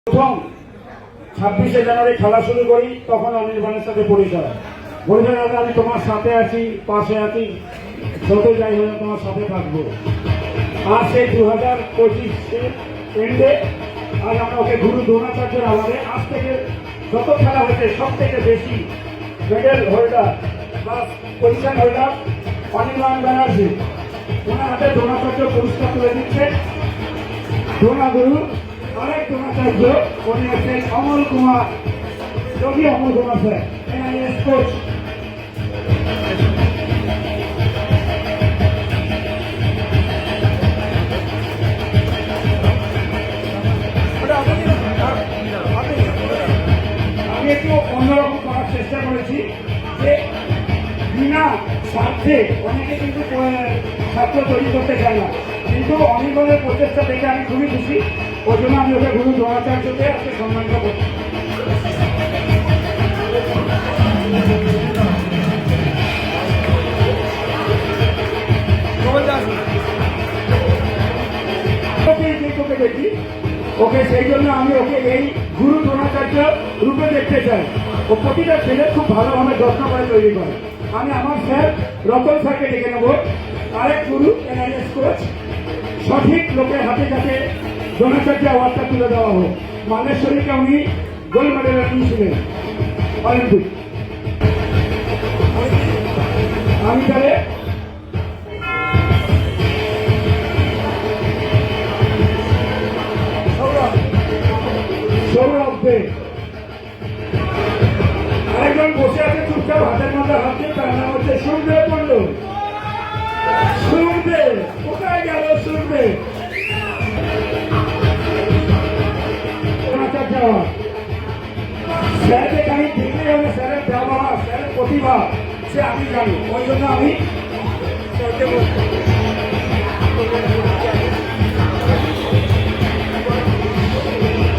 প্রথম 26শে জানুয়ারি খেলা শুরু করি, তখন অনির্বাণের সাথে পরিচয়। বলবে দাদা আমি তোমার সাথে আছি, পাশে আছি, যত যাই হলে তোমার সাথে থাকবো। আর সেই 2025 এন্ডে আজ আমরা ওকে গুরু দ্রোণাচার্যের আওয়াজে আজ থেকে যত খেলা হয়েছে সব থেকে বেশি মেডেল হোল্ডার বা পজিশন হোল্ডার অনির্বাণ ব্যানার্জি। ওনার হাতে দ্রোণাচার্য পুরস্কার তুলে দিচ্ছে দ্রোণাগুরু আরেক দ্রোণাচার্য, উনি হচ্ছেন Amal Kumar, Yogi Amal Kumar sir, NIS coach. আমি একটু অন্যরকম করার চেষ্টা করেছি যে বিনা স্বার্থে অনেকে কিন্তু ছাত্র তৈরি করতে চায় না, কিন্তু অনির্বাণের প্রচেষ্টা দেখে আমি খুবই খুশি। ওই জন্য আমি ওকে গুরু দ্রোণাচার্যকে আজকে সম্মানিত করছি। ওকে দেখি ওকে, সেই জন্য আমি ওকে এই গুরু দ্রোণাচার্য রূপে দেখতে চাই। ও প্রতিটা ছেলে খুব ভালোভাবে যত্ন করে তৈরি করে। আমি আমার স্যার রতন স্যারকে ডেকে নেব, আরেক গুরু NIS কোচ। সঠিক লোকের হাতে যাতে দ্রোণাচার্য অ্যাওয়ার্ডটা তুলে দেওয়া হোক। মানেশ্বরীকে উনি গোল্ড মেডেল নিয়েছিলেন অলিম্পিক। আমি তাহলে সৌরভ দে, আরেকজন বসে আছে চুপচাপ হাতের মধ্যে হাত দিয়ে, তার নাম হচ্ছে সুরদেব মন্ডল। সুরদেব কোথায় গেল? সুরদেব স্যারকে আমি দেখলেই হবে, স্যারের ব্যবহার, স্যারের প্রতিভা সে আমি জানি। ওই জন্য আমি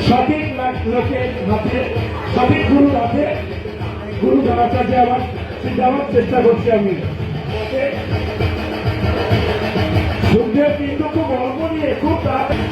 সঠিক লোকের হাতে, সঠিক গুরুর হাতে গুরু দ্রোণাচার্য আমার দেওয়ার চেষ্টা করছি আমি। সুখদেব কিন্তু খুব অল্প নিয়ে খুব তাড়াতাড়ি